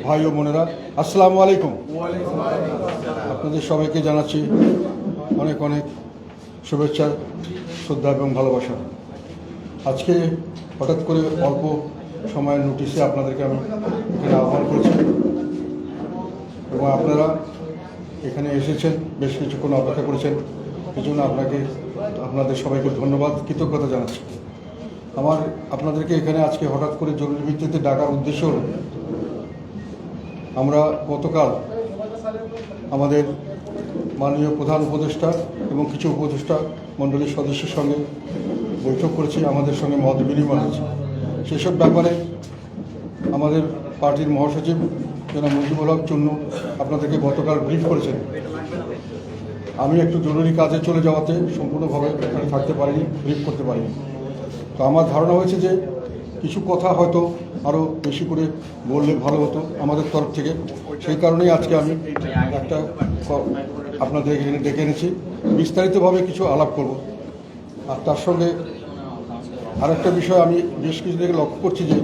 ভাই ও বোনেরা, আসসালামু আলাইকুম। আপনাদের সবাইকে জানাচ্ছি অনেক অনেক শুভেচ্ছা, শ্রদ্ধা এবং ভালোবাসা। আজকে হঠাৎ করে অল্প সময়ের নোটিশে আপনাদেরকে আমি এখানে আহ্বান করেছি এবং আপনারা এখানে এসেছেন, বেশ কিছুক্ষণ অপেক্ষা করেছেন। এই জন্য আপনাদের সবাইকে ধন্যবাদ, কৃতজ্ঞতা জানাচ্ছি। আপনাদেরকে এখানে আজকে হঠাৎ করে জরুরি ভিত্তিতে ডাকার উদ্দেশ্য হল, আমরা গতকাল আমাদের মাননীয় প্রধান উপদেষ্টা এবং কিছু উপদেষ্টা মণ্ডলীর সদস্যের সঙ্গে বৈঠক করেছি, আমাদের সঙ্গে মত বিনিময় হয়েছে। সেসব ব্যাপারে আমাদের পার্টির মহাসচিব জনাব মুজিবুল হক চুন্নু আপনাদেরকে গতকাল ব্রিফ করেছেন। আমি একটু জরুরি কাজে চলে যাওয়াতে সম্পূর্ণভাবে এখানে থাকতে পারিনি, ব্রিফ করতে পারিনি। তো আমার ধারণা হয়েছে যে কিছু কথা হয়তো আরও বেশি করে বললে ভালো হতো আমাদের তরফ থেকে। সেই কারণেই আজকে আমি আপনাদের এখানে ডেকে এনেছি, বিস্তারিতভাবে কিছু আলাপ করব। আর তার সঙ্গে আরেকটা বিষয় আমি বেশ কিছু থেকে লক্ষ্য করছি যে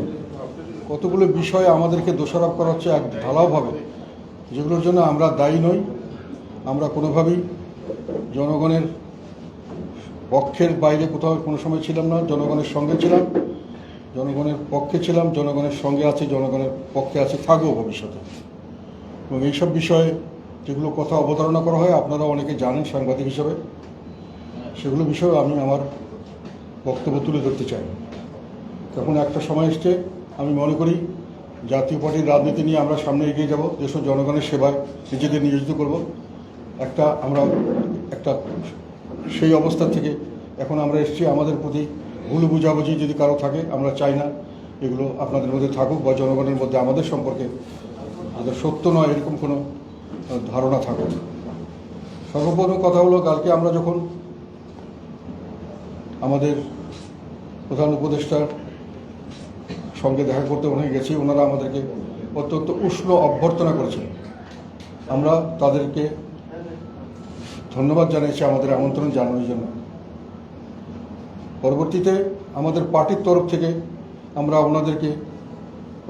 কতগুলো বিষয়ে আমাদেরকে দোষারোপ করা হচ্ছে এক ঢালাওভাবে, যেগুলোর জন্য আমরা দায়ী নই। আমরা কোনোভাবেই জনগণের পক্ষের বাইরে কোথাও কোনো সময় ছিলাম না, জনগণের সঙ্গে ছিলাম, জনগণের পক্ষে ছিলাম, জনগণের সঙ্গে আছে, জনগণের পক্ষে আছে, থাকবো ভবিষ্যতে। এবং এইসব বিষয়ে যেগুলো কথা অবতারণা করা হয় আপনারা অনেকে জানেন সাংবাদিক হিসাবে, সেগুলো বিষয়ে আমি আমার বক্তব্য তুলে ধরতে চাই। তখন একটা সময় এসছে, আমি মনে করি জাতীয় পার্টির রাজনীতি নিয়ে আমরা সামনে এগিয়ে যাব, দেশ ও জনগণের সেবায় নিজেদের নিয়োজিত করব। আমরা একটা সেই অবস্থা থেকে এখন আমরা এসেছি। আমাদের প্রতি ভুল বুঝাবুঝি যদি কারো থাকে, আমরা চাই না এগুলো আপনাদের মধ্যে থাকুক বা জনগণের মধ্যে আমাদের সম্পর্কে যাদের সত্য নয় এরকম কোনো ধারণা থাকুক। সর্বপ্রথম কথা হলো, কালকে আমরা যখন আমাদের প্রধান উপদেষ্টার সঙ্গে দেখা করতে ওখানে গেছি, ওনারা আমাদেরকে অত্যন্ত উষ্ণ অভ্যর্থনা করেছেন। আমরা তাদেরকে ধন্যবাদ জানিয়েছি আমাদের আমন্ত্রণ জানানোর জন্য। পরবর্তীতে আমাদের পার্টির তরফ থেকে আমরা ওনাদেরকে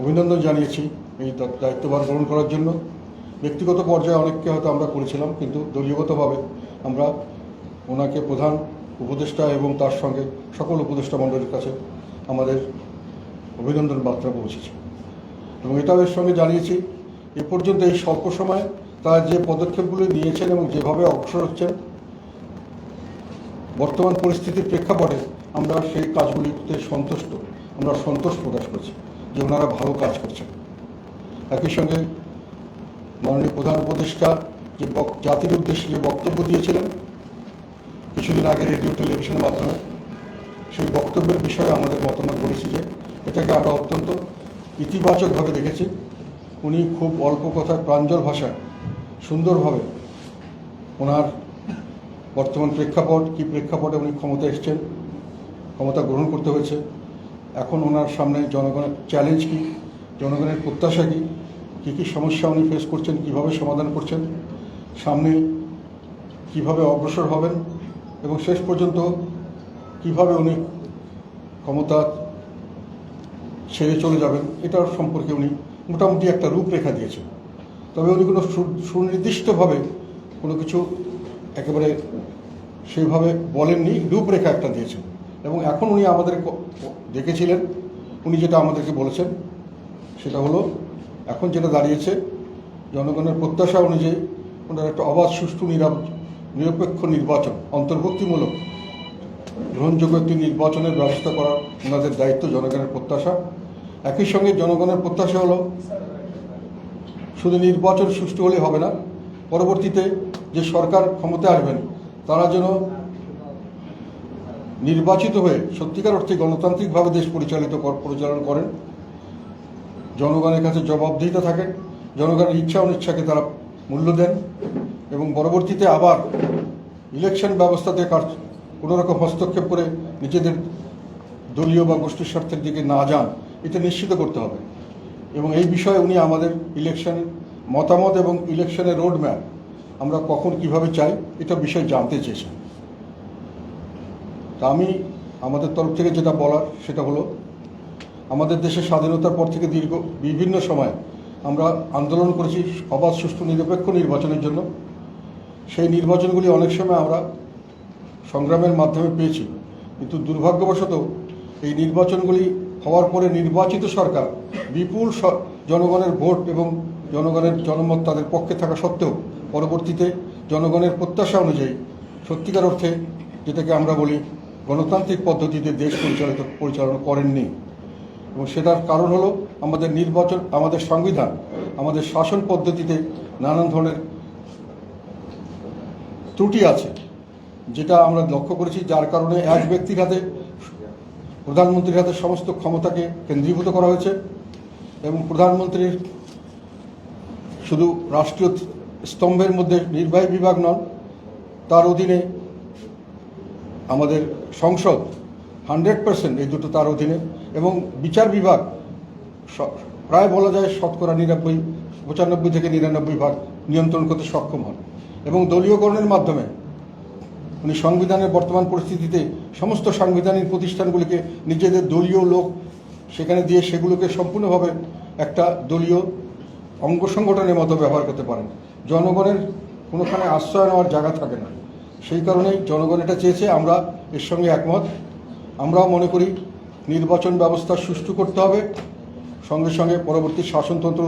অভিনন্দন জানিয়েছি এই দায়িত্বভার গ্রহণ করার জন্য। ব্যক্তিগত পর্যায়ে অনেককে হয়তো আমরা করেছিলাম, কিন্তু দলীয়গতভাবে আমরা ওনাকে প্রধান উপদেষ্টা এবং তার সঙ্গে সকল উপদেষ্টা মণ্ডলীর কাছে আমাদের অভিনন্দন বার্তা পৌঁছেছে। এবং এটাও এর সঙ্গে জানিয়েছি এ পর্যন্ত এই স্বল্প সময়ে তারা যে পদক্ষেপগুলি নিয়েছেন এবং যেভাবে অগ্রসর হচ্ছেন, বর্তমান পরিস্থিতির প্রেক্ষাপটে আমরা সেই কাজগুলিতে আমরা সন্তোষ প্রকাশ করছি যে ওনারা ভালো কাজ করছেন। একই সঙ্গে মাননীয় প্রধান উপদেষ্টা যে জাতির উদ্দেশ্যে যে বক্তব্য দিয়েছিলেন কিছুদিন আগে রেডিও টেলিভিশনের মাধ্যমে, সেই বক্তব্যের বিষয়ে আমাদের মতামত বলেছি যে এটাকে আমরা অত্যন্ত ইতিবাচকভাবে দেখেছি। উনি খুব অল্প কথায় প্রাঞ্জল ভাষায় সুন্দরভাবে ওনার বর্তমান প্রেক্ষাপট, কী প্রেক্ষাপটে উনি ক্ষমতা এসছেন, ক্ষমতা গ্রহণ করতে হয়েছে, এখন ওনার সামনে জনগণের চ্যালেঞ্জ কী, জনগণের প্রত্যাশা কী, কী কী সমস্যা উনি ফেস করছেন, কীভাবে সমাধান করছেন, সামনে কিভাবে অগ্রসর হবেন এবং শেষ পর্যন্ত কিভাবে উনি ক্ষমতা ছেড়ে চলে যাবেন, এটার সম্পর্কে উনি মোটামুটি একটা রূপরেখা দিয়েছেন। তবে উনি কোনো সুনির্দিষ্টভাবে কোনো কিছু একেবারে সেইভাবে বলেননি, রূপরেখা একটা দিয়েছেন। এবং এখন উনি আমাদের দেখেছিলেন, উনি যেটা আমাদেরকে বলেছেন সেটা হলো, এখন যেটা দাঁড়িয়েছে জনগণের প্রত্যাশা অনুযায়ী ওনার একটা অবাধ, সুষ্ঠু, নিরপেক্ষ নির্বাচন, অন্তর্ভুক্তিমূলক গ্রহণযোগ্য একটি নির্বাচনের ব্যবস্থা করার ওনাদের দায়িত্ব, জনগণের প্রত্যাশা। একই সঙ্গে জনগণের প্রত্যাশা হলো শুধু নির্বাচন সুষ্ঠু হলে হবে না, পরবর্তীতে যে সরকার ক্ষমতায় আসবেন তারা যেন নির্বাচিত হয়ে সত্যিকার অর্থে গণতান্ত্রিকভাবে দেশ পরিচালনা করেন, জনগণের কাছে জবাবদিহিতা থাকে, জনগণের ইচ্ছা অনিচ্ছাকে তারা মূল্য দেন এবং পরবর্তীতে আবার ইলেকশন ব্যবস্থাতে কোনো রকম হস্তক্ষেপ করে নিজেদের দলীয় বা গোষ্ঠীর স্বার্থের দিকে না যান, এটা নিশ্চিত করতে হবে। এবং এই বিষয়ে উনি আমাদের ইলেকশনের মতামত এবং ইলেকশনের রোডম্যাপ আমরা কখন কিভাবে চাই এটা বিষয় জানতে চেয়েছেন। তা আমি আমাদের তরফ থেকে যেটা বলার সেটা হলো, আমাদের দেশের স্বাধীনতার পর থেকে বিভিন্ন সময় আমরা আন্দোলন করেছি অবাধ, সুষ্ঠু, নিরপেক্ষ নির্বাচনের জন্য। সেই নির্বাচনগুলি অনেক সময় আমরা সংগ্রামের মাধ্যমে পেয়েছি, কিন্তু দুর্ভাগ্যবশত এই নির্বাচনগুলি হওয়ার পরে নির্বাচিত সরকার বিপুল জনগণের ভোট এবং জনগণের জনমত তাদের পক্ষে থাকা সত্ত্বেও পরবর্তীতে জনগণের প্রত্যাশা অনুযায়ী সত্যিকার অর্থে যেটাকে আমরা বলি গণতান্ত্রিক পদ্ধতিতে দেশ পরিচালনা করেননি। এবং সেটার কারণ হলো আমাদের নির্বাচন, আমাদের সংবিধান, আমাদের শাসন পদ্ধতিতে নানান ধরনের ত্রুটি আছে, যেটা আমরা লক্ষ্য করেছি, যার কারণে এক ব্যক্তির হাতে, প্রধানমন্ত্রীর হাতে সমস্ত ক্ষমতাকে কেন্দ্রীভূত করা হয়েছে এবং প্রধানমন্ত্রীর শুধু রাষ্ট্রীয় স্তম্ভের মধ্যে নির্বাহী বিভাগ নন, তার অধীনে আমাদের সংসদ 100% এই দুটো তার অধীনে, এবং বিচার বিভাগ প্রায় বলা যায় শতকরা 95 থেকে 99% নিয়ন্ত্রণ করতে সক্ষম হন। এবং দলীয়করণের মাধ্যমে উনি সংবিধানের বর্তমান পরিস্থিতিতে সমস্ত সাংবিধানিক প্রতিষ্ঠানগুলিকে নিজেদের দলীয় লোক সেখানে দিয়ে সেগুলোকে সম্পূর্ণভাবে একটা দলীয় অঙ্গ সংগঠনের মতো ব্যবহার করতে পারেন। জনগণের কোনোখানে আশ্রয় নেওয়ার জায়গা থাকে না। সেই কারণেই জনগণ এটা চেয়েছে, আমরা এর সঙ্গে একমত। আমরাও মনে করি নির্বাচন ব্যবস্থা সুষ্ঠু করতে হবে, সঙ্গে সঙ্গে পরবর্তী শাসনতন্ত্র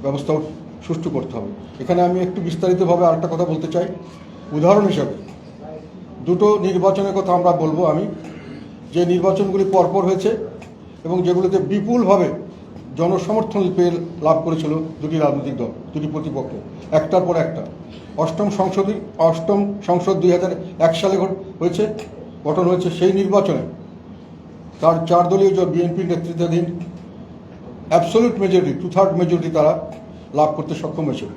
ব্যবস্থাও সুষ্ঠু করতে হবে। এখানে আমি একটু বিস্তারিতভাবে আরেকটা কথা বলতে চাই। উদাহরণ হিসাবে দুটো নির্বাচনের কথা আমরা বলবো আমি, যে নির্বাচনগুলি পরপর হয়েছে এবং যেগুলোতে বিপুলভাবে জনসমর্থন পেয়ে লাভ করেছিল দুটি রাজনৈতিক দল, দুটি প্রতিপক্ষ, একটার পর একটা। অষ্টম সংসদ 2001 সালে হয়েছে, গঠন হয়েছে। সেই নির্বাচনে তার 4 দলীয় জোট বিএনপির নেতৃত্বাধীন অ্যাবসলিউট মেজরিটি, 2/3 মেজরিটি তারা লাভ করতে সক্ষম হয়েছিল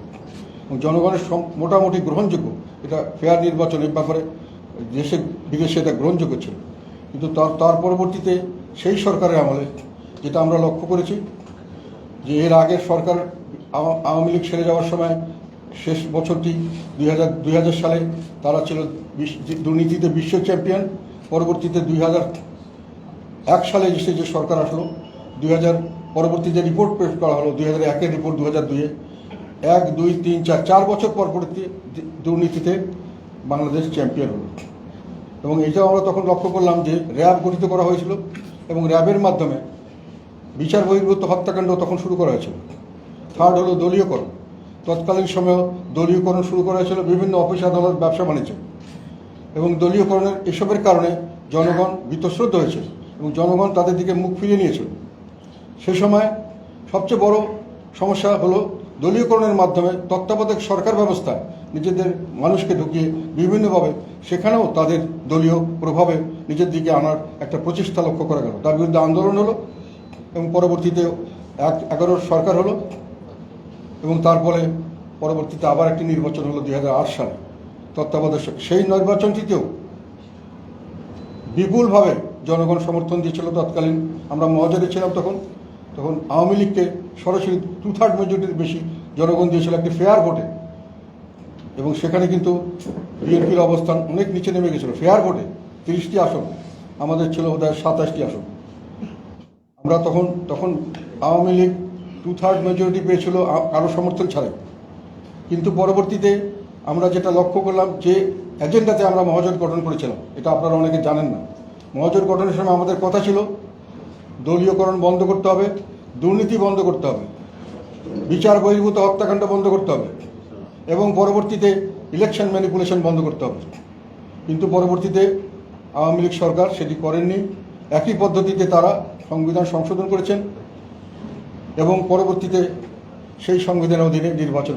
এবং জনগণের মোটামুটি গ্রহণযোগ্য, এটা ফেয়ার নির্বাচন, এর ব্যাপারে দেশে বিদেশে এটা গ্রহণযোগ্য ছিল। কিন্তু তার পরবর্তীতে সেই সরকারের আমলে যেটা আমরা লক্ষ্য করেছি, যে এর আগের সরকার আওয়ামী লীগ ছেড়ে যাওয়ার সময় শেষ বছরটি 2000 সালে তারা ছিল দুর্নীতিতে বিশ্ব চ্যাম্পিয়ন। পরবর্তীতে 2001 সালে এসে যে সরকার আসলো, 2000 পরবর্তী যে রিপোর্ট পেশ করা হলো 2001-এর রিপোর্ট 2002-এ, 1, 2, 3, 4 বছর পর দুর্নীতিতে বাংলাদেশ চ্যাম্পিয়ন হলো। এবং এইটাও আমরা তখন লক্ষ্য করলাম যে র্যাব গঠিত করা হয়েছিল এবং র্যাবের মাধ্যমে বিচার বহির্ভূত হত্যাকাণ্ড তখন শুরু করা হয়েছিল। থার্ড হলো দলীয়করণ। তৎকালীন সময়ে দলীয়করণ শুরু করা হয়েছিল বিভিন্ন অফিস, আদালত, ব্যবসা বাণিজ্য, এবং দলীয়করণের এসবের কারণে জনগণ বীতশ্রদ্ধ হয়েছিল এবং জনগণ তাদের দিকে মুখ ফিরিয়ে নিয়েছিল। সে সময় সবচেয়ে বড় সমস্যা হলো দলীয়করণের মাধ্যমে তত্ত্বাবধায়ক সরকার ব্যবস্থায় নিজেদের মানুষকে ঢুকিয়ে বিভিন্নভাবে সেখানেও তাদের দলীয় প্রভাবে নিজের দিকে আনার একটা প্রচেষ্টা লক্ষ্য করা গেল। তার বিরুদ্ধে আন্দোলন হলো এবং পরবর্তীতে 11 সরকার হলো এবং তারপরে পরবর্তীতে আবার একটি নির্বাচন হলো 2008 সালে তত্ত্বাবধায়ক। সেই নির্বাচনটিতেও বিপুলভাবে জনগণ সমর্থন দিয়েছিল। তৎকালীন আমরা মহাজোটে ছিলাম, তখন আওয়ামী লীগকে সরাসরি 2/3 মেজরিটির বেশি জনগণ দিয়েছিল একটি ফেয়ার ভোটে, এবং সেখানে কিন্তু বিএনপির অবস্থান অনেক নিচে নেমে গেছিল। ফেয়ার ভোটে 30টি আসন, আমাদের ছিল বোধহয় 27টি আসন। আমরা তখন আওয়ামী লীগ 2/3 মেজরিটি পেয়েছিল কারো সমর্থন ছাড়াই। কিন্তু পরবর্তীতে আমরা যেটা লক্ষ্য করলাম, যে এজেন্ডাতে আমরা মহাজোট গঠন করেছিলাম, এটা আপনারা অনেকে জানেন না। মহাজোট গঠনের সময় আমাদের কথা ছিল দলীয়করণ বন্ধ করতে হবে, দুর্নীতি বন্ধ করতে হবে, বিচার বহির্ভূত হত্যাকাণ্ড বন্ধ করতে হবে এবং পরবর্তীতে ইলেকশন ম্যানিপুলেশন বন্ধ করতে হবে। কিন্তু পরবর্তীতে আওয়ামী লীগ সরকার সেটি করেননি। একই পদ্ধতিতে তারা সংবিধান সংশোধন করেছেন এবং পরবর্তীতে সেই সংবিধানের অধীনে নির্বাচন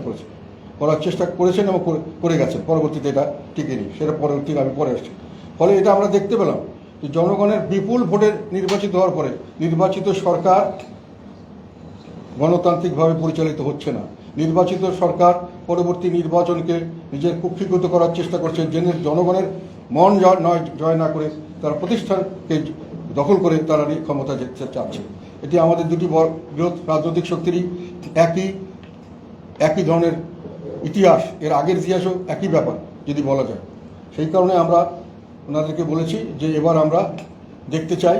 করার চেষ্টা করেছেন এবং করে গেছেন। পরবর্তীতে এটা টিকেনি, সেটা পরবর্তীতে আমি পরে আসছি। ফলে এটা আমরা দেখতে পেলাম যে জনগণের বিপুল ভোটে নির্বাচিত হওয়ার পরে নির্বাচিত সরকার গণতান্ত্রিকভাবে পরিচালিত হচ্ছে না। নির্বাচিত সরকার পরবর্তী নির্বাচনকে নিজের কুক্ষিগত করার চেষ্টা করছে, জনগণের মন জয় না করে তারা প্রতিষ্ঠানকে দখল করে তারা ক্ষমতা যেতে চাচ্ছে। এটি আমাদের দুটি বৃহৎ রাজনৈতিক শক্তিরই একই ধরনের ইতিহাস, এর আগের ইতিহাসও একই ব্যাপার যদি বলা যায়। সেই কারণে আমরা ওনাদেরকে বলেছি যে এবার আমরা দেখতে চাই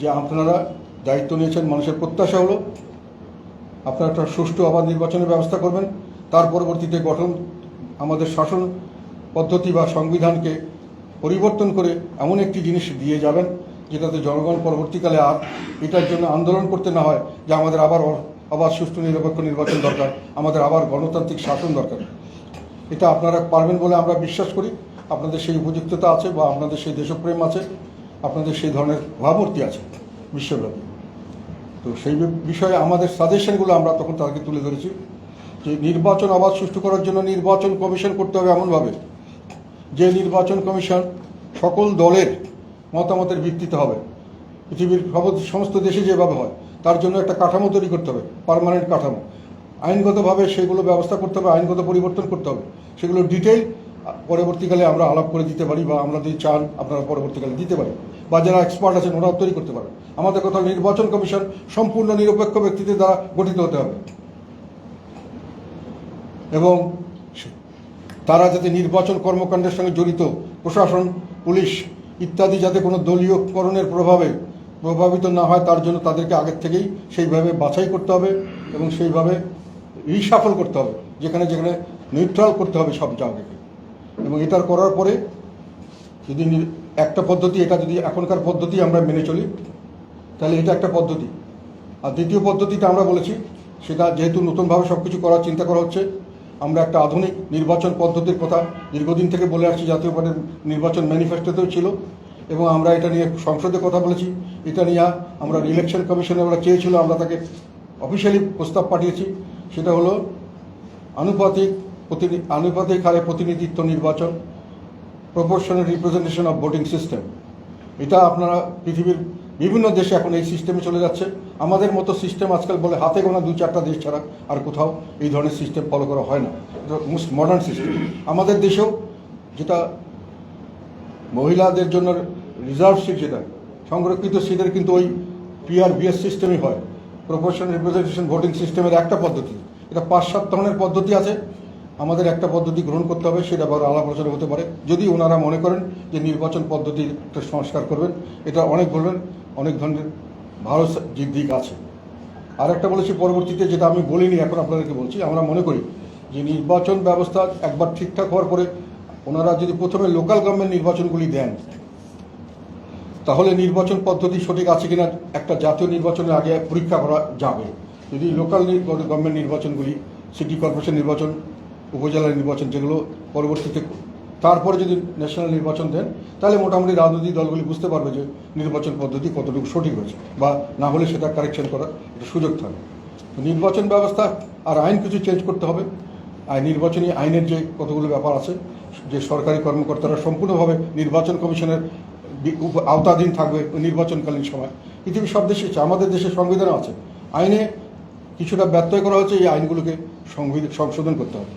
যে আপনারা দায়িত্ব নিয়েছেন, মানুষের প্রত্যাশা হলো আপনারা একটা সুষ্ঠু আবার নির্বাচনের ব্যবস্থা করবেন। তার পরবর্তীতে আমাদের শাসন পদ্ধতি বা সংবিধানকে পরিবর্তন করে এমন একটি জিনিস দিয়ে যাবেন যেটাতে জনগণ পরবর্তীকালে আর এটার জন্য আন্দোলন করতে না হয় যে আমাদের আবার সুষ্ঠু নিরপেক্ষ নির্বাচন দরকার, আমাদের আবার গণতান্ত্রিক শাসন দরকার। এটা আপনারা পারবেন বলে আমরা বিশ্বাস করি। আপনাদের সেই উপযুক্ততা আছে বা আপনাদের সেই দেশপ্রেম আছে, আপনাদের সেই ধরনের ভাবমূর্তি আছে বিশ্বব্যাপী। তো সেই বিষয়ে আমাদের সাজেশনগুলো আমরা তখন তাদেরকে তুলে ধরেছি যে নির্বাচন আবার সুষ্ঠু করার জন্য নির্বাচন কমিশন করতে হবে এমনভাবে যে নির্বাচন কমিশন সকল দলের মতামতের ভিত্তিতে হবে। পৃথিবীর সমস্ত দেশে যেভাবে হয় তার জন্য একটা কাঠামো তৈরি করতে হবে, পার্মানেন্ট কাঠামো। আইনগতভাবে সেগুলো ব্যবস্থা করতে হবে, আইনগত পরিবর্তন করতে হবে। সেগুলো ডিটেইল পরবর্তীকালে আমরা আলাপ করে দিতে পারি বা আমরা যদি চান আপনারা পরবর্তীকালে দিতে পারি, বা যারা এক্সপার্ট আছেন ওরাও তৈরি করতে পারেন। আমাদের কথা নির্বাচন কমিশন সম্পূর্ণ নিরপেক্ষ ব্যক্তিদের দ্বারা গঠিত হতে হবে এবং তারা যাতে নির্বাচন কর্মকাণ্ডের সঙ্গে জড়িত প্রশাসন, পুলিশ ইত্যাদি যাতে কোনো দলীয়করণের প্রভাবে প্রভাবিত না হয় তার জন্য তাদেরকে আগের থেকেই সেইভাবে বাছাই করতে হবে এবং সেইভাবে রিশাফল করতে হবে, যেখানে যেখানে নিউট্রাল করতে হবে সব জায়গাকে। এবং এটার করার পরে যদি একটা পদ্ধতি, এটা যদি এখনকার পদ্ধতি আমরা মেনে চলি তাহলে এটা একটা পদ্ধতি। আর দ্বিতীয় পদ্ধতিটা আমরা বলেছি সেটা যেহেতু নতুনভাবে সব কিছু করার চিন্তা করা হচ্ছে, আমরা একটা আধুনিক নির্বাচন পদ্ধতির কথা দীর্ঘদিন থেকে বলে আসছি, জাতীয় পার্টির নির্বাচন ম্যানিফেস্টোতেও ছিল এবং আমরা এটা নিয়ে সংসদে কথা বলেছি। এটা নিয়ে আমরা ইলেকশন কমিশনে আমরা চেয়েছিল, আমরা তাকে অফিসিয়ালি প্রস্তাব পাঠিয়েছি। সেটা হলো আনুপাতিক হারে প্রতিনিধিত্ব নির্বাচন, proportional representation of voting system. এটা আপনারা পৃথিবীর বিভিন্ন দেশে এখন এই সিস্টেমে চলে যাচ্ছে। আমাদের মতো সিস্টেম আজকাল বলে হাতে গোনা 2-4টা দেশ ছাড়া আর কোথাও এই ধরনের সিস্টেম ফলো করা হয় না। এটা মোস্ট মডার্ন সিস্টেম। আমাদের দেশেও যেটা মহিলাদের জন্য রিজার্ভ সিট, যেটা সংরক্ষিত সিটের কিন্তু ওই PRVS সিস্টেমই হয়, প্রপোর্শনাল রিপ্রেজেন্টেশন ভোটিং সিস্টেমের একটা পদ্ধতি। এটা 5-7 ধরনের পদ্ধতি আছে। আমাদের একটা পদ্ধতি গ্রহণ করতে হবে, সেটা আবার আলাপ আলোচনা হতে পারে যদি ওনারা মনে করেন যে নির্বাচন পদ্ধতির একটা সংস্কার করবেন। এটা অনেক ধরনের ভালো দিক আছে। আর একটা বলেছি পরবর্তীতে, যেটা আমি বলিনি এখন আপনাদেরকে বলছি, আমরা মনে করি যে নির্বাচন ব্যবস্থা একবার ঠিকঠাক হওয়ার পরে ওনারা যদি প্রথমে লোকাল গভর্নমেন্ট নির্বাচনগুলি দেন তাহলে নির্বাচন পদ্ধতি সঠিক আছে কিনা একটা জাতীয় নির্বাচনের আগে পরীক্ষা করা যাবে। যদি লোকাল গভর্নমেন্ট নির্বাচনগুলি, সিটি কর্পোরেশন নির্বাচন, উপজেলা নির্বাচন, যেগুলো পরবর্তীতে তারপরে যদি ন্যাশনাল নির্বাচন দেন তাহলে মোটামুটি রাজনৈতিক দলগুলি বুঝতে পারবে যে নির্বাচন পদ্ধতি কতটুকু সঠিক হয়েছে, বা না হলে সেটা কারেকশন করার একটা সুযোগ থাকবে। নির্বাচন ব্যবস্থা আর আইন কিছু চেঞ্জ করতে হবে। নির্বাচনী আইনের যে কতগুলো ব্যাপার আছে, যে সরকারি কর্মকর্তারা সম্পূর্ণভাবে নির্বাচন কমিশনের আওতাধীন থাকবে নির্বাচনকালীন সময়। পৃথিবীর সব দেশে আমাদের দেশের সংবিধানও আছে, আইনে কিছুটা ব্যত্যয় করা হচ্ছে, এই আইনগুলোকে সংশোধন করতে হবে।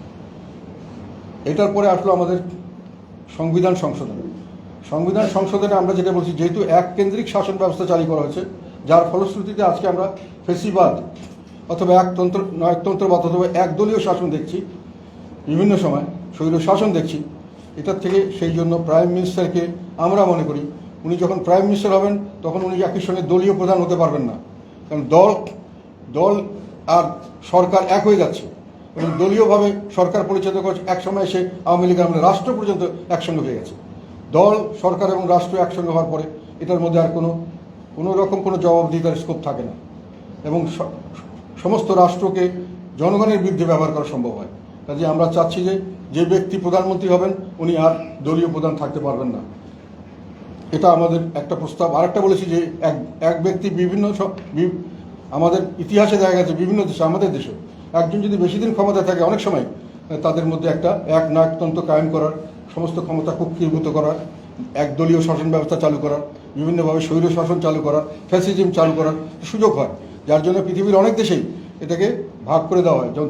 এটার পরে আসলো আমাদের সংবিধান সংশোধনে আমরা যেটা বলছি, যেহেতু এক কেন্দ্রিক শাসন ব্যবস্থা চালু করা হয়েছে, যার ফলশ্রুতিতে আজকে আমরা ফেসিবাদ অথবা নায়কতন্ত্রবাদ অথবা একদলীয় শাসন দেখছি, বিভিন্ন সময় স্বৈর শাসন দেখছি। এটার থেকে সেই জন্য প্রাইম মিনিস্টারকে আমরা মনে করি উনি যখন প্রাইম মিনিস্টার হবেন তখন উনি একই সঙ্গে দলীয় প্রধান হতে পারবেন না, কারণ দল আর সরকার এক হয়ে যাচ্ছে এবং দলীয়ভাবে সরকার পরিচালিত করছে। এক সময় এসে আওয়ামী লীগ আমরা রাষ্ট্র পর্যন্ত একসঙ্গে হয়ে গেছে। দল, সরকার এবং রাষ্ট্র একসঙ্গে হওয়ার পরে এটার মধ্যে আর কোনো রকম কোনো জবাবদিহিতার স্কোপ থাকে না এবং সমস্ত রাষ্ট্রকে জনগণের বিরুদ্ধে ব্যবহার করা সম্ভব হয়। কাজে আমরা চাচ্ছি যে ব্যক্তি প্রধানমন্ত্রী হবেন উনি আর দলীয় প্রধান থাকতে পারবেন না। এটা আমাদের একটা প্রস্তাব। আরেকটা বলেছি যে এক ব্যক্তি আমাদের ইতিহাসে দেখা গেছে বিভিন্ন দেশে, আমাদের দেশে একজন যদি বেশি দিন ক্ষমতায় থাকে অনেক সময় তাদের মধ্যে এক নায়কতন্ত্র কায়েম করার, সমস্ত ক্ষমতা কুক্ষিভূত করার, একদলীয় শাসন ব্যবস্থা চালু করার, বিভিন্নভাবে স্বৈর শাসন চালু করার, ফ্যাসিজম চালু করার সুযোগ হয়। যার জন্য পৃথিবীর অনেক দেশেই এটাকে ভাগ করে দেওয়া হয়। যেমন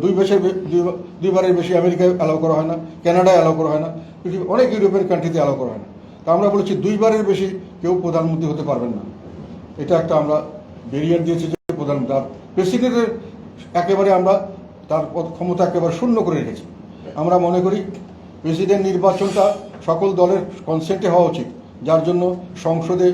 দুইবারের বেশি আমেরিকায় অ্যালাউ করা হয় না, কানাডায় অ্যালাউ করা হয় না, পৃথিবীর অনেক ইউরোপিয়ান কান্ট্রিতে অ্যালাউ করা হয় না। তা আমরা বলেছি 2বারের বেশি কেউ প্রধানমন্ত্রী হতে পারবেন না। এটা একটা আমরা ভেরিয়েন্ট দিয়েছি যে প্রধানমন্ত্রী আর প্রেসিডেন্টের একেবারে আমরা তার ক্ষমতা একেবারে শূন্য করে রেখেছি। আমরা মনে করি প্রেসিডেন্ট নির্বাচনটা সকল দলের কনসেন্টে হওয়া উচিত, যার জন্য সংসদে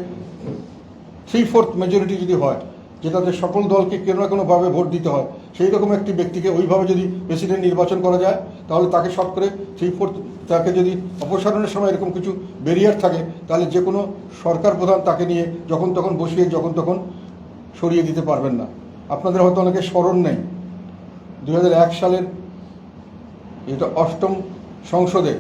3/4 মেজরিটি যদি হয়, যেটাতে সকল দলকে কোনো না কোনোভাবে ভোট দিতে হয়, সেই রকম একটি ব্যক্তিকে ওইভাবে যদি প্রেসিডেন্ট নির্বাচন করা যায়, তাহলে তাকে শর্ট করে তাকে যদি অপসারণের সময় এরকম কিছু ব্যারিয়ার থাকে, তাহলে যে কোনো সরকার প্রধান তাকে নিয়ে যখন তখন বসিয়ে যখন তখন সরিয়ে দিতে পারবেন না। আপনাদের হয়তো অনেকে স্মরণ নেই, 2001 সালের এটা 8ম সংসদে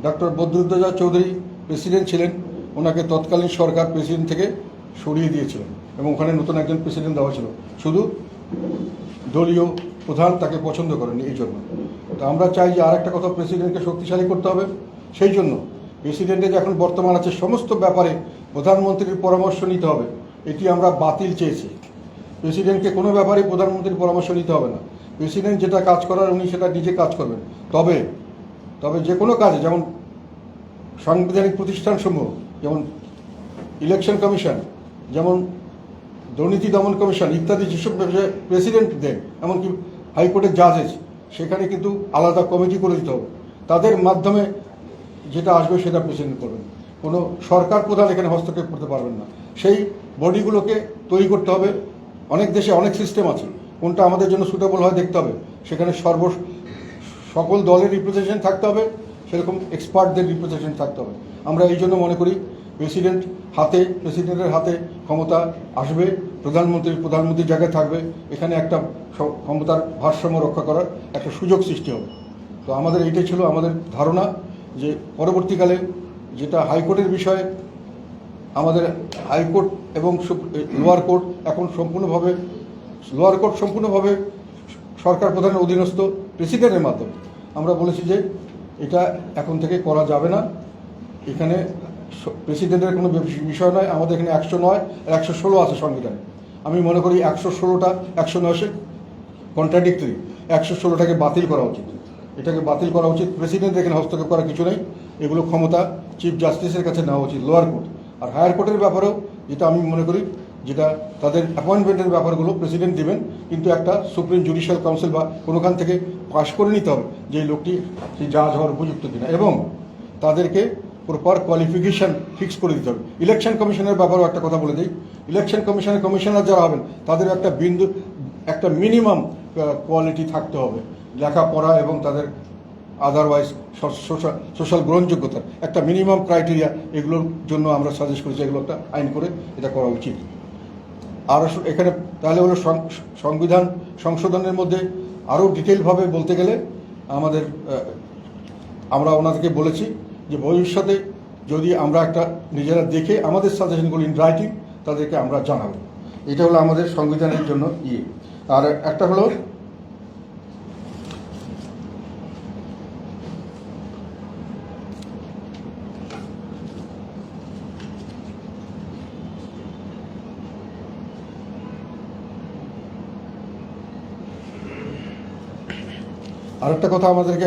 ডক্টর বদরুদ্দোজা চৌধুরী প্রেসিডেন্ট ছিলেন। ওনাকে তৎকালীন সরকার প্রেসিডেন্ট থেকে সরিয়ে দিয়েছিলেন এবং ওখানে নতুন একজন প্রেসিডেন্ট দেওয়া ছিল, শুধু দলীয় প্রধান তাকে পছন্দ করেন এই জন্য। তো আমরা চাই যে আরেকটা কথা, প্রেসিডেন্টকে শক্তিশালী করতে হবে। সেই জন্য প্রেসিডেন্টের যে এখন বর্তমান আছে সমস্ত ব্যাপারে প্রধানমন্ত্রীর পরামর্শ নিতে হবে, এটি আমরা বাতিল চেয়েছি। প্রেসিডেন্টকে কোনো ব্যাপারে প্রধানমন্ত্রীর পরামর্শ নিতে হবে না। প্রেসিডেন্ট যেটা কাজ করার উনি সেটা নিজে কাজ করবেন। তবে যে কোনো কাজে, যেমন সাংবিধানিক প্রতিষ্ঠানসমূহ, যেমন ইলেকশন কমিশন, যেমন দুর্নীতি দমন কমিশন ইত্যাদি যেসব প্রেসিডেন্ট দেন, এমনকি হাইকোর্টের জাজেস, সেখানে কিন্তু আলাদা কমিটি করে দিতে হবে। তাদের মাধ্যমে যেটা আসবে সেটা প্রেসিডেন্ট করবেন। কোনো সরকার প্রধান এখানে হস্তক্ষেপ করতে পারবেন না। সেই বডিগুলোকে তৈরি করতে হবে। অনেক দেশে অনেক সিস্টেম আছে, কোনটা আমাদের জন্য সুটেবল হয় দেখতে হবে। সেখানে সকল দলের রিপ্রেজেন্টেশন থাকতে হবে, সেরকম এক্সপার্টদের রিপ্রেজেন্টেশন থাকতে হবে। আমরা এই জন্য মনে করি প্রেসিডেন্টের হাতে ক্ষমতা আসবে, প্রধানমন্ত্রীর জায়গায় থাকবে। এখানে একটা ক্ষমতার ভারসাম্য রক্ষা করার একটা সুযোগ সৃষ্টি হবে। তো আমাদের এইটাই ছিল আমাদের ধারণা, যে পরবর্তীকালে যেটা হাইকোর্টের বিষয়ে, আমাদের হাইকোর্ট এবং লোয়ার কোর্ট এখন সম্পূর্ণভাবে সরকার প্রধানের অধীনস্থ প্রেসিডেন্টের মাধ্যমে। আমরা বলেছি যে এটা এখন থেকে করা যাবে না। এখানে প্রেসিডেন্টের কোনো বিষয় নয়। আমাদের এখানে 109 আর 116 আছে সংবিধানে। আমি মনে করি 116টা 109 কন্ট্রাডিক্টরি, 116টাকে বাতিল করা উচিত। এটাকে বাতিল করা উচিত। প্রেসিডেন্টের এখানে হস্তক্ষেপ করার কিছু নেই। এগুলো ক্ষমতা চিফ জাস্টিসের কাছে নেওয়া উচিত, লোয়ার কোর্ট। আর হায়ার কোর্টের ব্যাপারেও যেটা আমি মনে করি, যেটা তাদের অ্যাপয়েন্টমেন্টের ব্যাপারগুলো প্রেসিডেন্ট দেবেন, কিন্তু একটা সুপ্রিম জুডিশিয়াল কাউন্সিল বা কোনোখান থেকে পাশ করে নিতে হবে যে এই লোকটি সেই জাজ হওয়ার উপযুক্ত কিনা, এবং তাদেরকে প্রপার কোয়ালিফিকেশান ফিক্স করে দিতে হবে। ইলেকশন কমিশনের ব্যাপারেও একটা কথা বলে দিই, ইলেকশন কমিশনের কমিশনার যারা হবেন তাদের একটা মিনিমাম কোয়ালিটি থাকতে হবে, লেখাপড়া এবং তাদের আদারওয়াইজ সোশ্যাল গ্রহণযোগ্যতার একটা মিনিমাম ক্রাইটেরিয়া, এগুলোর জন্য আমরা সাজেস্ট করেছি এগুলো একটা আইন করে এটা করা উচিত। আর এখানে তাহলে হলো সংবিধান সংশোধনের মধ্যে আরও ডিটেলভাবে বলতে গেলে আমরা ওনাদেরকে বলেছি যে ভবিষ্যতে যদি আমরা একটা নিজেরা দেখে আমাদের সাজেশনগুলো ইন রাইটিং তাদেরকে আমরা জানাবো। এটা হলো আমাদের সংবিধানের জন্য আর একটা হলো আরেকটা কথা আমাদেরকে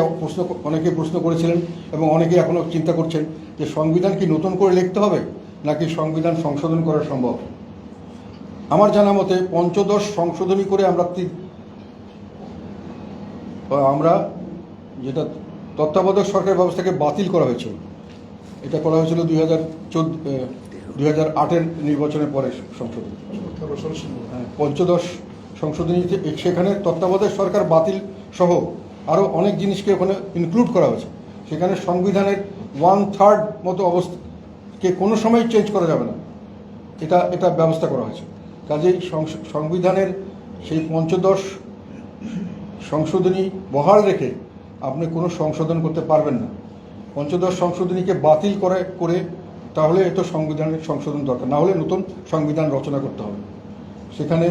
অনেকে প্রশ্ন করেছিলেন এবং অনেকে এখনও চিন্তা করছেন যে সংবিধান কি নতুন করে লিখতে হবে নাকি সংবিধান সংশোধন করা সম্ভব। আমার জানা মতে পঞ্চদশ সংশোধনী করে আমরা যেটা তত্ত্বাবধায়ক সরকার ব্যবস্থাকে বাতিল করা হয়েছিল, এটা করা হয়েছিল 2008-এর নির্বাচনের পরে সংশোধনী। পঞ্চদশ সংশোধনীতে সেখানে তত্ত্বাবধায়ক সরকার বাতিল সহ আরও অনেক জিনিসকে ওখানে ইনক্লুড করা হয়েছে। সেখানে সংবিধানের 1/3 মতো অবস্থাকে কোনো সময় চেঞ্জ করা যাবে না, এটা ব্যবস্থা করা হয়েছে। কাজেই সংবিধানের সেই পঞ্চদশ সংশোধনী বহাল রেখে আপনি কোনো সংশোধন করতে পারবেন না। পঞ্চদশ সংশোধনীকে বাতিল করে তাহলে এটা সংবিধানের সংশোধন দরকার, না হলে নতুন সংবিধান রচনা করতে হবে। সেখানে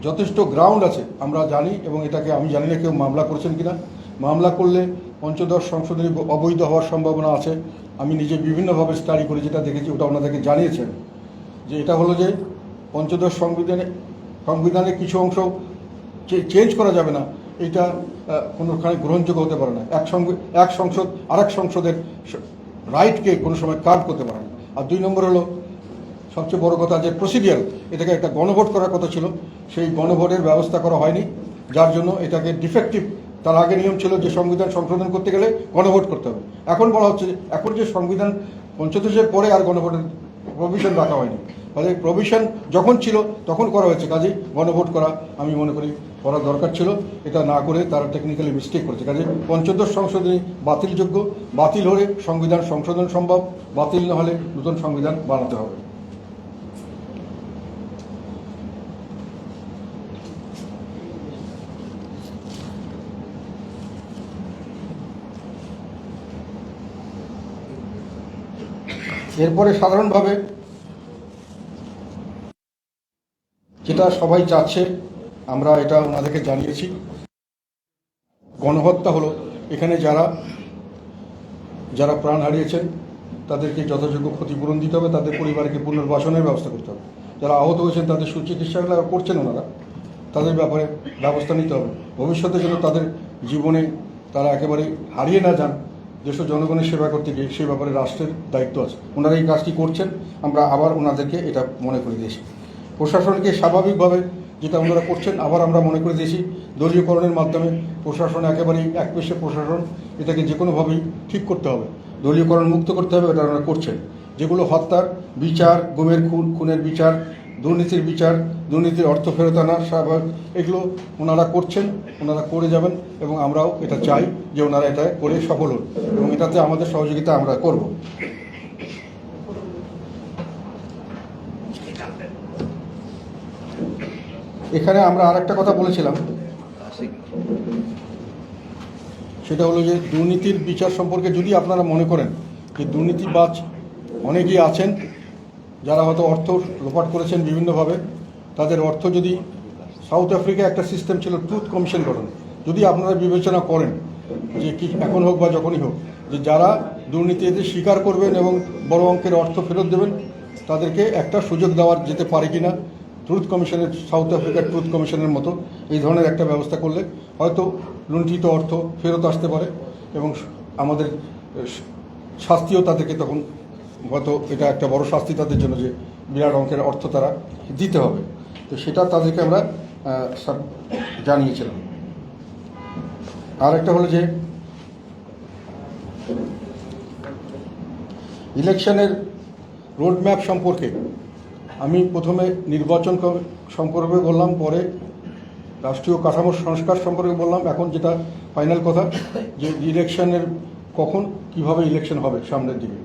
যথেষ্ট গ্রাউন্ড আছে আমরা জানি, এবং এটাকে আমি জানি না কেউ মামলা করছেন কিনা। মামলা করলে পঞ্চদশ সংশোধনী অবৈধ হওয়ার সম্ভাবনা আছে। আমি নিজে বিভিন্নভাবে স্টাডি করে যেটা দেখেছি ওটা ওনাদেরকে জানিয়েছেন, যে এটা হলো যে পঞ্চদশ সংবিধানের কিছু অংশ চেঞ্জ করা যাবে না, এটা কোনোখানে গ্রহণযোগ্য হতে পারে না। এক সংসদ আরেক সংসদের রাইটকে কোনো সময় কার্ভ করতে পারে না। আর 2 নম্বর হলো সবচেয়ে বড় কথা, যে প্রসিডিয়ার, এটাকে একটা গণভোট করার কথা ছিল, সেই গণভোটের ব্যবস্থা করা হয়নি, যার জন্য এটাকে ডিফেক্টিভ। তার আগে নিয়ম ছিল যে সংবিধান সংশোধন করতে গেলে গণভোট করতে হবে। এখন বলা হচ্ছে যে এখন যে সংবিধান পঞ্চদশের পরে আর গণভোটের প্রভিশন রাখা হয়নি, ফলে প্রভিশন যখন ছিল তখন করা হয়েছে, কাজেই গণভোট করা আমি মনে করি করা দরকার ছিল, এটা না করে তারা টেকনিক্যালি মিস্টেক করেছে। কাজে পঞ্চদশ সংশোধনী বাতিলযোগ্য, বাতিল হলে সংবিধান সংশোধন সম্ভব, বাতিল না হলে নতুন সংবিধান বানাতে হবে। এরপরে সাধারণভাবে যেটা সবাই চাচ্ছে, আমরা এটা ওনাদেরকে জানিয়েছি, গণহত্যা হলো এখানে যারা প্রাণ হারিয়েছেন তাদেরকে যথাযোগ্য ক্ষতিপূরণ দিতে হবে, তাদের পরিবারকে পুনর্বাসনের ব্যবস্থা করতে হবে। যারা আহত হয়েছেন তাদের সুচিকিৎসা করছেন ওনারা, তাদের ব্যাপারে ব্যবস্থা নিতে হবে। ভবিষ্যতে যেন তাদের জীবনে তারা একেবারে হারিয়ে না যান দেশ ও জনগণের সেবা করতে গিয়ে, সেই ব্যাপারে রাষ্ট্রের দায়িত্ব আছে। ওনারা এই কাজটি করছেন, আমরা আবার ওনাদেরকে এটা মনে করে দিয়েছি। প্রশাসনকে স্বাভাবিকভাবে যেটা ওনারা করছেন আবার আমরা মনে করে দিয়েছি, দলীয়করণের মাধ্যমে প্রশাসন একেবারেই একপেশে প্রশাসন, এটাকে যে কোনোভাবেই ঠিক করতে হবে, দলীয়করণ মুক্ত করতে হবে, এটা ওনারা করছেন। যেগুলো হত্যার বিচার, গুমের খুনের বিচার, দুর্নীতির বিচার, দুর্নীতির অর্থ ফেরত আনা, এগুলো ওনারা করছেন, ওনারা করে যাবেন, এবং আমরাও এটা চাই যে ওনারা এটা করে সফল হন, এবং এটাতে আমাদের সহযোগিতা আমরা করব। এখানে আমরা আরেকটা কথা বলেছিলাম, সেটা হলো যে দুর্নীতির বিচার সম্পর্কে যদি আপনারা মনে করেন যে দুর্নীতিবাজ অনেকেই আছেন যারা হয়তো অর্থ লোপাট করেছেন বিভিন্নভাবে, তাদের অর্থ যদি সাউথ আফ্রিকায় একটা সিস্টেম ছিল ট্রুথ কমিশন গঠন, যদি আপনারা বিবেচনা করেন যে কি এখন হোক বা যখনই হোক, যে যারা দুর্নীতিতে স্বীকার করবেন এবং বড় অঙ্কের অর্থ ফেরত দেবেন তাদেরকে একটা সুযোগ দেওয়া যেতে পারে কিনা, ট্রুথ কমিশনের, সাউথ আফ্রিকার ট্রুথ কমিশনের মতো এই ধরনের একটা ব্যবস্থা করলে হয়তো লুণ্ঠিত অর্থ ফেরত আসতে পারে, এবং আমাদের শাস্তিও তাদেরকে তখন হয়তো এটা একটা বড় শাস্তি তাদের জন্য, যে বিরাট অঙ্কের অর্থ তারা দিতে হবে। তো সেটা তাদেরকে আমরা জানিয়েছিলাম। আর একটা হলো যে ইলেকশনের রোডম্যাপ সম্পর্কে আমি প্রথমে নির্বাচন সম্পর্কে বললাম, পরে রাষ্ট্রীয় কাঠামোর সংস্কার সম্পর্কে বললাম, এখন যেটা ফাইনাল কথা যে ইলেকশনের কখন কিভাবে ইলেকশন হবে সামনের দিকে,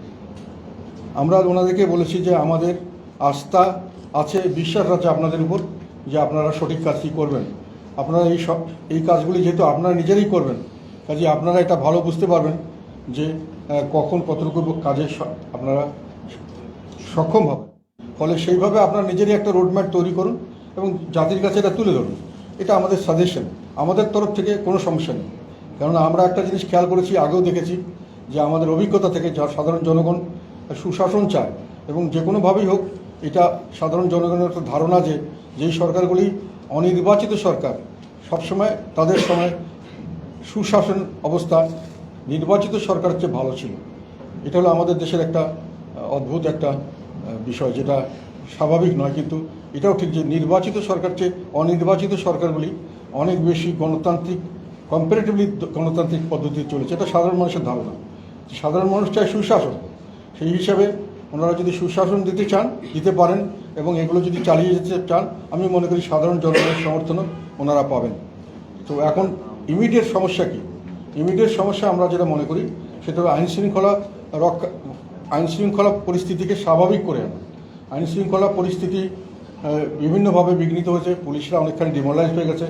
আমরা ওনাদেরকে বলেছি যে আমাদের আস্থা আছে, বিশ্বাস আছে আপনাদের উপর যে আপনারা সঠিক কাজটি করবেন। আপনারা এই কাজগুলি যেহেতু আপনারা নিজেরাই করবেন, কাজে আপনারা এটা ভালো বুঝতে পারবেন যে কখন কতটুকু কাজে আপনারা সক্ষম হবেন। ফলে সেইভাবে আপনারা নিজেরই একটা রোডম্যাপ তৈরি করুন এবং জাতির কাছে এটা তুলে ধরুন। এটা আমাদের সাজেশন, আমাদের তরফ থেকে কোনো সমস্যা নেই। কেননা আমরা একটা জিনিস খেয়াল করেছি, আগেও দেখেছি যে আমাদের অভিজ্ঞতা থেকে যা সাধারণ জনগণ সুশাসন চায়, এবং যে কোনোভাবেই হোক এটা সাধারণ জনগণের একটা ধারণা যে যেই সরকারগুলি অনির্বাচিত সরকার সবসময় তাদের সময় সুশাসন অবস্থা নির্বাচিত সরকারের চেয়ে ভালো ছিল। এটা হলো আমাদের দেশের একটা অদ্ভুত একটা বিষয়, যেটা স্বাভাবিক নয়, কিন্তু এটাও ঠিক যে নির্বাচিত সরকার চেয়ে অনির্বাচিত সরকারগুলি অনেক বেশি গণতান্ত্রিক, কম্পারেটিভলি গণতান্ত্রিক পদ্ধতি চলেছে। এটা সাধারণ মানুষের ধারণা, সাধারণ মানুষ চায় সুশাসন। সেই হিসাবে ওনারা যদি সুশাসন দিতে পারেন এবং এগুলো যদি চালিয়ে যেতে চান, আমি মনে করি সাধারণ জনগণের সমর্থনও ওনারা পাবেন। তো এখন ইমিডিয়েট সমস্যা কি? ইমিডিয়েট সমস্যা আমরা যেটা মনে করি সেটা হলো আইন শৃঙ্খলা পরিস্থিতিকে স্বাভাবিক করে আনা। আইন শৃঙ্খলা পরিস্থিতি বিভিন্নভাবে বিঘ্নিত হয়েছে, পুলিশরা অনেকখানি ডিমোরালাইজ হয়ে গেছে,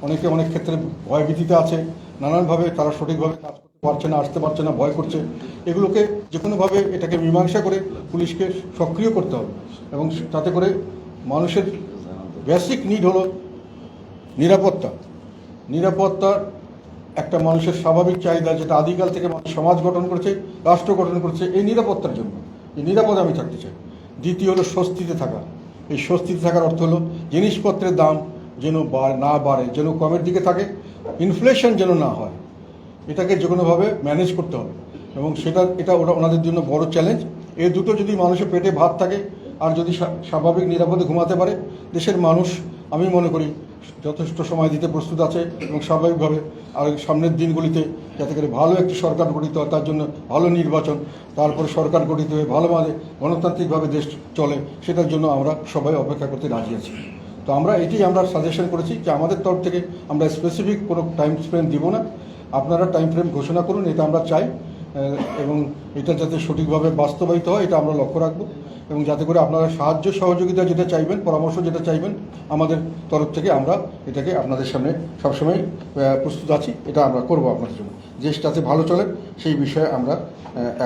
অনেকে অনেক ক্ষেত্রে ভয়ভীতিতে আছে, নানানভাবে তারা সঠিকভাবে কাজ করতে পারছে না, আসতে পারছে না, ভয় করছে। এগুলোকে যে কোনোভাবে এটাকে মীমাংসা করে পুলিশকে সক্রিয় করতে হবে, এবং তাতে করে মানুষের বেসিক নিড হলো নিরাপত্তা। নিরাপত্তার একটা মানুষের স্বাভাবিক চাহিদা, যেটা আদিকাল থেকে মানুষ সমাজ গঠন করেছে, রাষ্ট্র গঠন করেছে এই নিরাপত্তার জন্য। এই নিরাপদে আমি থাকতে চাই। দ্বিতীয় হলো স্বস্তিতে থাকা। এই স্বস্তিতে থাকার অর্থ হলো জিনিসপত্রের দাম যেন না বাড়ে, যেন কমের দিকে থাকে, ইনফ্লেশন যেন না হয়, এটাকে যে কোনোভাবে ম্যানেজ করতে হবে, এবং এটা ওনাদের জন্য বড় চ্যালেঞ্জ। এই দুটো যদি মানুষের পেটে ভাত থাকে আর যদি স্বাভাবিক নিরাপদে ঘুমাতে পারে, দেশের মানুষ আমি মনে করি যথেষ্ট সময় দিতে প্রস্তুত আছে, এবং স্বাভাবিকভাবে আর সামনের দিনগুলিতে যাতে করে ভালো একটি সরকার গঠিত হয়, তার জন্য ভালো নির্বাচন, তারপরে সরকার গঠিত হয়ে ভালোভাবে গণতান্ত্রিকভাবে দেশ চলে, সেটার জন্য আমরা সবাই অপেক্ষা করতে রাজি আছি। তো আমরা আমরা সাজেশন করেছি যে আমাদের তরফ থেকে আমরা স্পেসিফিক কোনো টাইম ফ্রেম দিব না, আপনারা টাইম ফ্রেম ঘোষণা করুন, এটা আমরা চাই এবং এটা যাতে সঠিকভাবে বাস্তবায়িত হয় এটা আমরা লক্ষ্য রাখবো এবং যাতে করে আপনারা সাহায্য সহযোগিতা যেটা চাইবেন, পরামর্শ যেটা চাইবেন আমাদের তরফ থেকে আমরা এটাকে আপনাদের সামনে সবসময় প্রস্তুত আছি, এটা আমরা করব আপনাদের জন্য। দেশটাতে ভালো চলে সেই বিষয়ে আমরা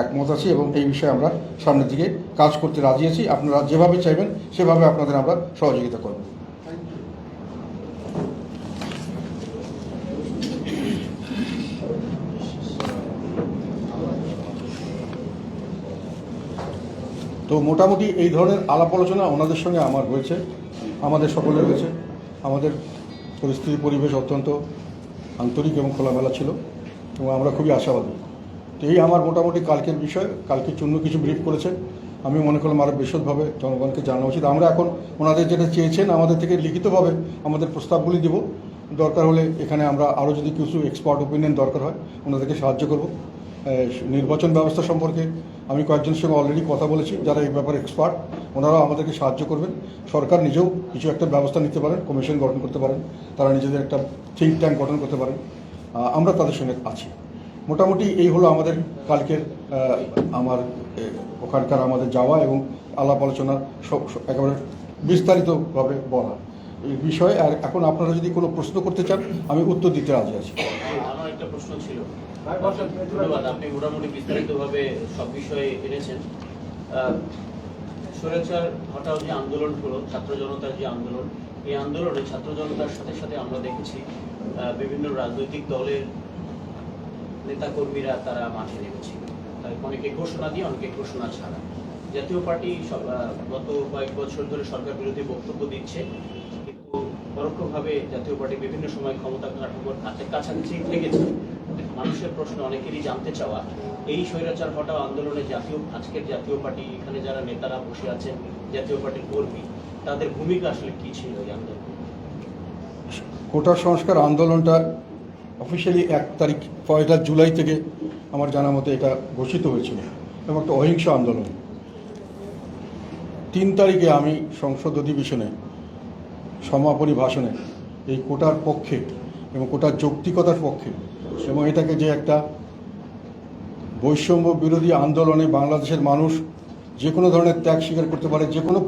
একমত আছি এবং এই বিষয়ে আমরা সামনের দিকে কাজ করতে রাজি আছি। আপনারা যেভাবে চাইবেন সেভাবে আপনাদের আমরা সহযোগিতা করব। তো মোটামুটি এই ধরনের আলাপ আলোচনা ওনাদের সঙ্গে আমার হয়েছে, আমাদের সকলের হয়েছে। আমাদের পরিস্থিতি পরিবেশ অত্যন্ত আন্তরিক এবং খোলামেলা ছিল এবং আমরা খুবই আশাবাদী। তো এই আমার মোটামুটি কালকের বিষয়। কালকে চূন্য কিছু ব্রিফ করেছেন, আমি মনে করলাম আরও বিশদভাবে জনগণকে জানানো উচিত। আমরা এখন ওনাদের যেটা চেয়েছেন আমাদের থেকে লিখিতভাবে আমাদের প্রস্তাবগুলি দেব, দরকার হলে এখানে আমরা আরও যদি কিছু এক্সপার্ট ওপিনিয়ন দরকার হয় ওনাদেরকে সাহায্য করব। নির্বাচন ব্যবস্থা সম্পর্কে আমি কয়েকজনের সঙ্গে অলরেডি কথা বলেছি যারা এই ব্যাপারে এক্সপার্ট, ওনারাও আমাদেরকে সাহায্য করবেন। সরকার নিজেও কিছু একটা ব্যবস্থা নিতে পারেন, কমিশন গঠন করতে পারেন, তারা নিজেদের একটা থিঙ্ক ট্যাঙ্ক গঠন করতে পারেন, আমরা তাদের সঙ্গে আছি। মোটামুটি এই হলো আমাদের কালকের আমার ওখানকার আমাদের যাওয়া এবং আলাপ আলোচনা সব একেবারে বিস্তারিতভাবে বলা এই বিষয়ে। আর এখন আপনারা যদি কোনো প্রশ্ন করতে চান আমি উত্তর দিতে রাজি আছি। আমার একটা প্রশ্ন ছিল। ধন্যবাদ, আপনি মোটামুটি বিস্তারিতভাবে সব বিষয়ে এনেছেন। স্বৈরাচার হটাও যে আন্দোলন হলো, ছাত্র জনতার যে আন্দোলন, এই আন্দোলনে ছাত্র জনতার সাথে সাথে আমরা দেখেছি বিভিন্ন রাজনৈতিক দলের নেতাকর্মীরা তারা মাঠে নেমেছিল, অনেকে ঘোষণা দিয়ে অনেকে ঘোষণা ছাড়া। জাতীয় পার্টি গত কয়েক বছর ধরে সরকার বিরোধী বক্তব্য দিচ্ছে, কিন্তু পরোক্ষভাবে জাতীয় পার্টি বিভিন্ন সময় ক্ষমতা কাঠামোর কাছাকাছি লেগেছে। মানুষের প্রশ্ন অনেকেরই জানতে চাওয়া, এই স্বৈরাচার হটাও আন্দোলনে আজকের জাতীয় পার্টি এখানে যারা নেতারা বসে আছেন জাতীয় পার্টির কর্মী, তাদের ভূমিকা আসলে কি ছিল এই আন্দোলন? কোটা সংস্কার আন্দোলনটা অফিসিয়ালি 1 তারিখ 1 জুলাই থেকে আমার জানা মতে এটা ঘোষিত হয়েছিল এবং একটা অহিংস আন্দোলন। 3 তারিখে আমি সংসদ অধিবেশনে সমাপনী ভাষণে এই কোটার পক্ষে এবং কোটার যৌক্তিকতার পক্ষে এবং এটাকে যে একটা বৈষম্য বিরোধী আন্দোলনে বাংলাদেশের মানুষ যে কোনো ধরনের ত্যাগ স্বীকার করতে পারে, যে কোনো